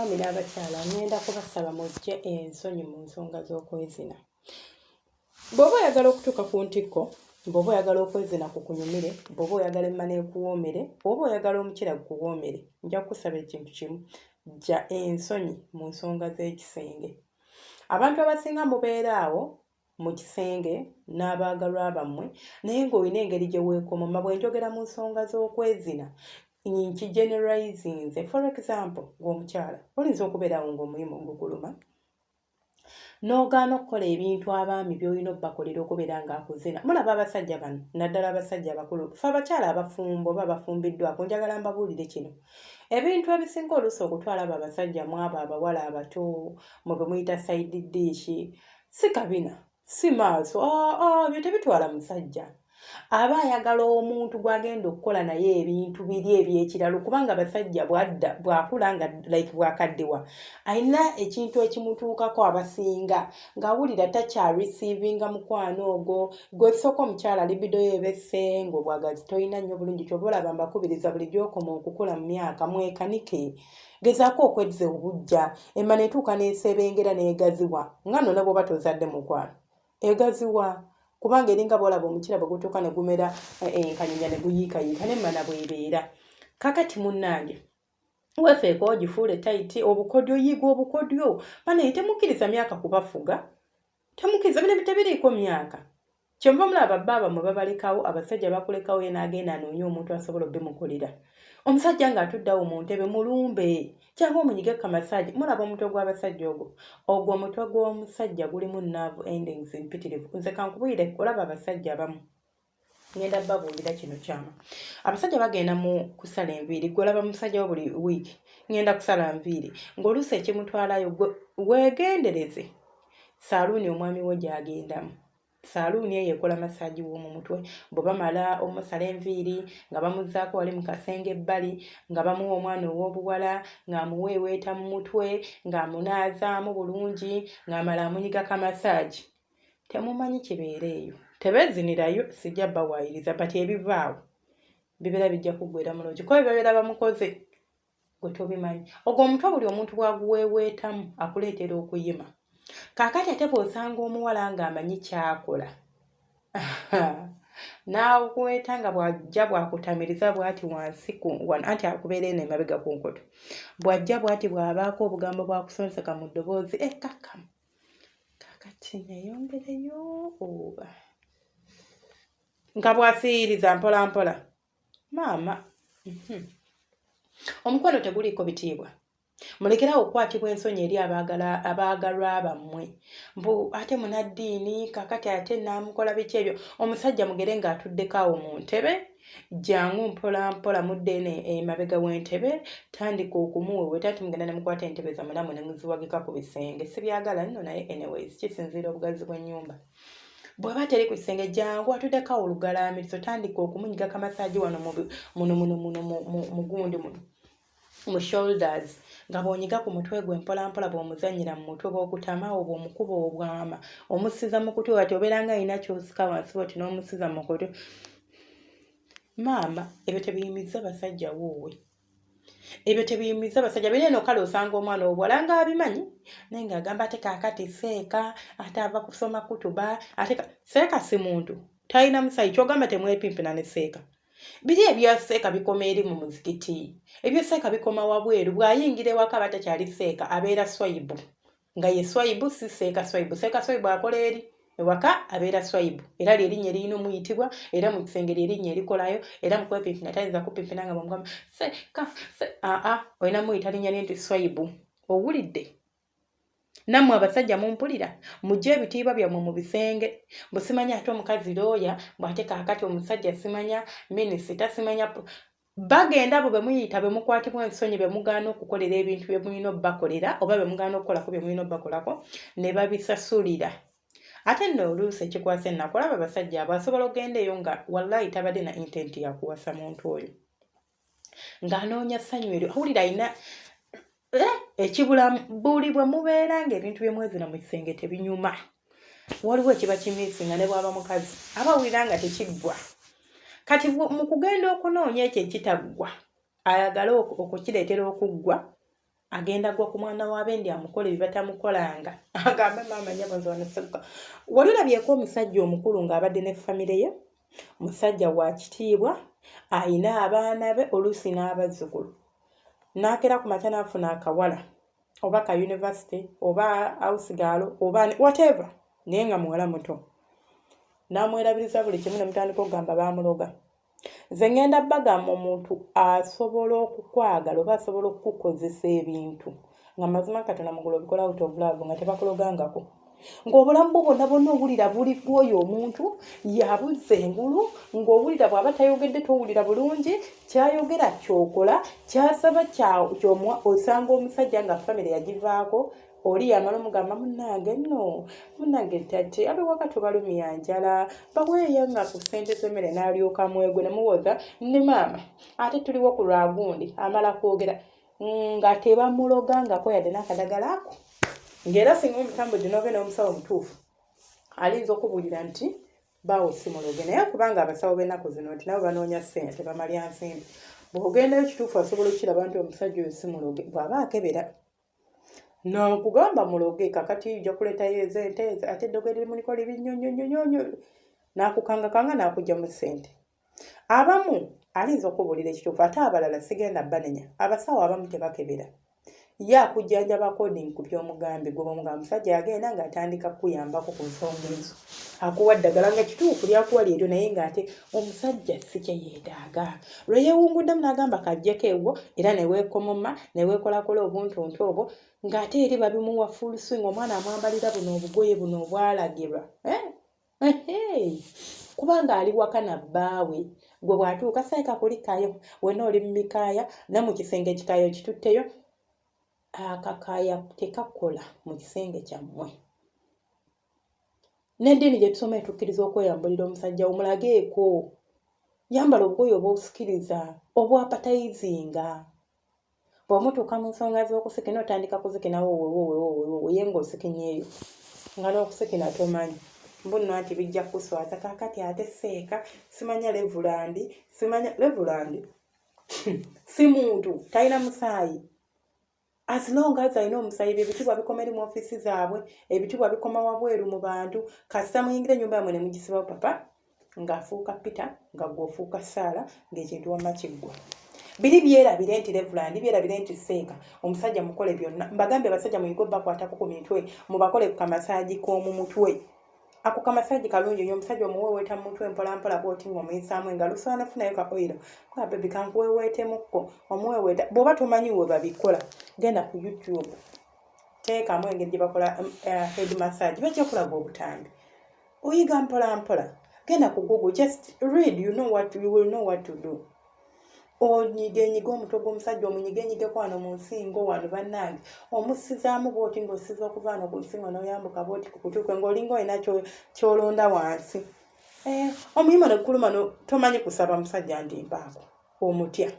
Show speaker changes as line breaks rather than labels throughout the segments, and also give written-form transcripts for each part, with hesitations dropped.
abaami n'abakyala ngenda kubasaba mujje ensonyi mu nsonga z'okwezina. Bw'oba oyagala okutuuka ku ntikko, bw'oba oyagala okwezina ku kunyumire, bw'oba oyagala emmana ekuwoomere, bw'oba oyagala omukira gukuwoomere, nja kukusaba ekintu kimu, jja ensonyi mu nsonga z'ekisenge. Abantu abasinga mubeera awo mu kisenge n'abaagalwa bammwe naye ng'olina engeri gye weekomoma. Bwe njogera mu nsonga z'okwezina nkigeneralizinze. For example, ng'omukyala oyinza okubeera awo ng'omulimu gukuluma n'ogaana okukola ebintu abaami by'olina obbakolera okubeera ng'akuzina. Mulaba abasajja bano, naddala abasajja abakulu, fe abakyala abafumbo oba abafumbiddwako, njagala mbabuulire kino. Ebintu ebisinga oluusi okutwala abo abasajja mu abo abawala abato mu bwe muyita side dish si kabina, si maaso, ebyo tebitwala musajja. Aba ayagala omuntu gw'agenda okukola naye ebintu biri eby'ekiralo, kubanga abasajja bw'akula nga like bw'akaddewa alina ekintu ekimutuukako abasinga ng'awulira takyarisiivinga mukwano ogwo. Gwe ekisooka omukyala libido yeebese ng'obwagazi toyina nnyo bulungi, ky'oba olaba mbakubiriza buli gy'okoma okukula mu myaka mwekanike. Gezaako okwezza obujja, emmana etuuka n'eseebengera n'egaziwa nga nno ne bw'oba tozadde mukwano egaziwa. Kubanga eringa bw'olaba omukira bwe gutuuka ne gumera enkanyanya ne guyiikayiika n'emmana bw'ebeera. Kakati munnange weefeeko ogifuule tayiti, obukodyo yiga obukodyo. Banaye temukkiriza myaka kubafuga, temukkiriza, bino tebiriiko myaka. Kyenva mulaba baba mwe babalekawo, abasajja bakulekawo ye n'agenda anoonye omuntu asobola obbimukolera. Omusajja ng'atuddawo mu ntebe mulumbe kyangwa omunyige kamasaaji. Mulaba omutwe gw'abasajja ogwo omutwe gw'omusajja gulimu nerve endings mpitirivu. Nze kankubwire, olaba abasajja abamu ngenda babuulira kino kyama. Abasajja bagenda mu kusala enviiri, gwe olaba musajja wo buli wiiki ngenda kusala nviiri, ng'oluusi ekimutwalayo weegendereze saaluuni omwami wo gy'agendamu. Saaluuni eyo ekola masaaji w'omu mutwe. Bwe bamala omusala enviiri nga bamuzzaako wali mu kasenge ebbali, nga bamuwa omwana ow'obuwala ng'amuweeweeta mu mutwe, ng'amunaazaamu bulungi, ng'amala amunyiga kamasaaji. Temumanyi kibeera eyo. Tebeezinirayo, sijja bawaayiriza, bati ebivaawo bibeera bijja kuggwera mulungi. Kuba babeera bamukoze gwe tobimanyi. Ogwo omutwe buli omuntu bw'aguweeweetamu akuleetera okuyima. Kaakati ate bw'osanga omuwala ng'amanyi ky'akola n'akuweeta nga bw'ajja bw'akutamiriza bw'ati wansi anti akubeera eno emabega ku nkoto, bw'ajja bw'ati bw'abaako obugambo bw'akusonseka mu ddoboozi ekkakkamu. Kaakati neeyongereyo nga bw'asiiriza mpola mpola. Maama, omukwano teguliiko bitiibwa. Mulekerawo okukwatibwa ensonyi eri abaagalwa bammwe. Ate munaddiini kakati ate naamukola biki ebyo. Omusajja mugere ng'atuddeko awo mu ntebe, jjangu mpola mpola mudde emabega w'entebe, tandika okumuweweeta ati mugenda ne mukwata entebe zammwe nammwe ne muziwagika ku bisenge. Sibyagala nno naye anyways kisinziira obugazi bw'ennyumba. Bw'aba teri ku kisenge, jjangu atuddeko awo olugalaamirizo, tandika okumunyiga kamasaaji wano mu gundi mu shoulders, nga bw'onyiga ku mutwe gwe mpola mpola bw'omuzannyira mu mutwe, bw'okutama obw'omukuba obwama, omusiza mu kutwe. Wati obeera nga alina ky'osika wansi bw'oti n'omusiza mu kutwe. Maama, ebyo tebiyimizza basajja woowe. Ebyo tebiyimizza basajja. Bino eno kale osanga omwana obuwala ng'abimanyi naye ng'agamba ate kaakati seeka, ate ava kusoma kutuba, ate seeka si muntu, talina musayi. Ky'ogamba temwepimpina ne seeka. Biri ebya seeka bikoma eri mu muzikiti, ebyo seeka bikoma wabweru. Bw'ayingira ewaka aba takyali seeka, abeera swayibu. Nga ye swayibu si seeka swayibu. Seeka swayibu akola eri ewaka abeera swayibu, era ly'erinnya eriyina omuyitibwa, era mu kisenge ly'erinnya erikolayo, era mu kwepimpina tayinza kupimpina nga bw'omugamba seeka olina muyita linnya lye nti swayibu. Owulidde? Nammwe abasajja mumpulira, mujje ebitiibwa byammwe mu bisenge. Bwe simanya ate omukazi looya, bw'ate kaakati omusajja simanya minisita, simanya bagenda abo be muyita be mukwatibwa ensonyi, be mugaana okukolera ebintu bye mulina obbakolera oba be mugaana okukolako bye mulina obbakolako, ne babisasulira. Ate nno oluusi ekikwasa ennaku, olaba abasajja abo asobola okugenda eyo nga wallahi tabadde na intent ya kuwasa muntu oyo, ng'anoonya ssanyu eryo. Awulira alina ekibula buli bwe mubeera ng'ebintu bye mwezina mu kisenge tebinyuma. Waliwo ekiba kimiisinga ne bw'aba mukazi aba awulira nga tekiggwa. Kati mu kugenda okunoonya ekyo ekitaggwa ayagala okukireetera okuggwa, agenda gwa ku mwana w'abendi amukola ebibatamukolanga agambe maama nyabazwanasaka wali olabyeko omusajja omukulu ng'abadde ne famire ye musajja wa kitiibwa ayina abaana be oluusi n'abazzukulu n'akera ku makya n'afuna akawala oba ka university oba housegirl oba whatever naye nga muwala muto n'amwerabiriza buli kimu ne mutandika okugamba baamuloga nze ngenda bagamba omuntu asobola okukwagala oba asobola okukukozesa ebintu nga mazima Katonda mugula obikola out of love nga tebakulogangako ng'obulamu bwo bonna owulira buli bw'oyo omuntu yabuzza engulu ng'owulira bw'aba tayogedde towulira bulungi kyayogera kyokola kyasaba kyomuwa osanga omusajja nga famire yagivaako oli yamala omugamba munnange nno munnange tate abewaka tubalumya njala baweeyo nga ku ssente z'emmere n'alyoka mwegwe ne muwoza ne maama ate tuliwo ku lwagundi amala kwogera nga tebamulogangako yadde n'akadagala ako ng'era singa omutambuzi n'obe n'omusawo mutuufu alinza okubuulira nti baawo simuloge naye kubanga abasawo b'ennaku zino nti nabo banoonya ssente tebamalya nsimbi bw'ogendayo kituufu asobola okukiraba nti omusajja oyo simuloge bw'aba akebera n'okugamba muloge kakati ijja kuleetayo ente ate eddogo erimuniko libi nnyonnyonnyonnyo n'akukangakanga n'akugya mu ssente abamu alinza okubuulira ekituufu ate abalala sigenda banenya abasawo abamu tebakebera ye akujjanjaba according ku by'omugambi gwe bamugamba musajja yagenda ng'atandika kukuyambako ku nsonga ezo akuwa ddagala nga kituufu lyakuwa lyeto naye ng'ate omusajja si kye yeetaaga lwe yeewunguddemu n'agamba kajjeko ewo era ne weekomoma ne weekolakola obuntuntu obwo ng'ate eri babimuwa full swing omwana amwambalira buno obugoye buno obwalagirwa kubanga ali waka na bbaawe gwe bw'atuuka saika kulikayo wenna oli mu mikaaya ne mu kisenge ekikaayo kitutteyo akakaaya tekakola mu kisenge kyammwe n'eddiini gye tusoma etukkiriza okweyambulira omusajja omulageeko yambala obugoye obwosikiriza obwapatayizinga bw'omutuuka mu nsonga z'okusikina otandika kuzikinawo wowewowewowe ye ng'osikinyeeyo nga n'okusikina tomanyi mbunno nti bijja kuswata kakati ate seeka simanya levulandi si muntu talina musaayi as long as alina omusaayi ebitibwa bikoma mu ofiisi zaabwe ebitibwa bikoma wabweru mu bantu kasita muyingira ennyumba yamwe ne mugisibawo papa ng'afuuka Peter nga gw'ofuuka Saala ng'ekintu wamma kiggwa biri byerabire nti Reverand byerabire nti seeka omusajja mukole byonna mbagambye abasajja muyigo bakwatako ku mitwe mubakole ku kamasaaji k'omu mutwe ako kamasaaji kalungi nnyo omusajja omuweeweeta mu mutwe mpolampola bw'oti ng'omuyisaamu engalo osobola nafunayo kakoyiro kwa bebi kankuweeweetemukko omuweeweeta bw'oba tomanyi we babikola genda ku YouTube teekamu engeri gye bakola head massage bajja kulaga obutambi oyiga mpolampola genda ku Google just read you will know what to do onyigenyiga omutwe gw'omusajja omunyigenyigeko wano mu nsingo wano bannange omusizaamu bw'oti ng'osiza okuva wano ku nsingo n'oyambuka bw'oti ku kutuuke ng'olinga olina ky'olonda wansi omuyima ne gkuluma tomanyi kusaba musajja ndimpaako omutya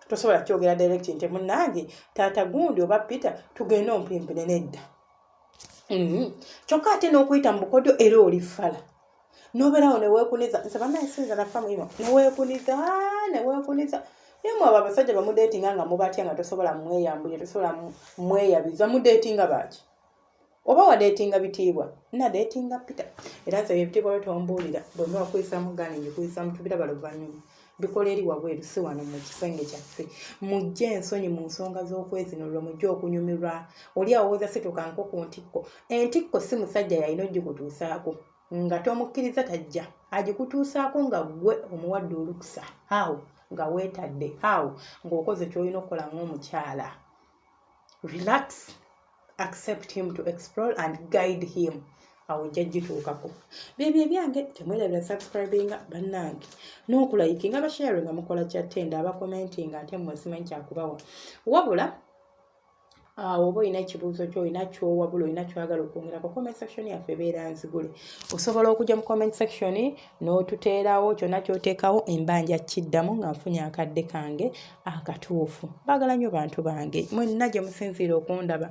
tosobola kyogera direct nti munnange taata gundi oba Peter tugende ompimpire nedda kyokka ate n'okuyita mu bukodyo era oli fala n'obeerawo ne weekuniza nze bannange nafa muyima ne weekuniza yemwe abo abasajja bamudeetinga nga mubatya nga tosobola mweyambulya tosobola mweyabiza mudeetinga baaki oba wadeetinga bitiibwa nadeetinga Peter era nze ebitiibwa byetombuulira bwe bakuyisa mu gani ngikuyisa mu tubira baluvanyuma bikola eri wabweru si wano mu kisenge kyaffe mujje ensonyi mu nsonga z'okwezinulwa mujje okunyumirwa oli awooza situkanko ku ntikko entikko si musajja yalina ogikutuusaako nga tomukkiriza tajja agikutuusaako nga gwe omuwadde olukusa awo nga weetadde awo ng'okoze ky'olina okukola ng'omukyala relax accept him to explore and guide him awo ojja gituukako byebyo ebyange temwerabira subscribinga bannange n'okulayikinga basharing nga mukola kyattenda abakomentinga ate mmwe simanyi kyakubawa wabula oba olina ekibuuzo ky'olina ky'owabula olina ky'oyagala okwongerako comment section yaffe ebeera nzigule osobola okujja mu comment section n'otuteerawo kyonna ky'oteekawo embanja kiddamu nga nfunye akadde kange akatuufu baagala nnyo bantu bange mwenna gye musinziira okundaba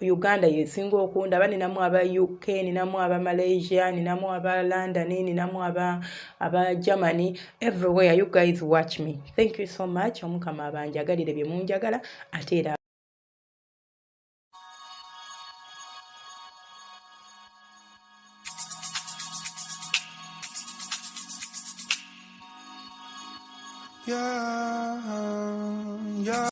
Uganda yesinga okundaba ninamu aba UK ninamu aba Malaysia ninamu aba London ninamu aba Germany everywhere you guys watch me thank you so much omukama abanjagalire bye munjagala ate era
Yeah, yeah.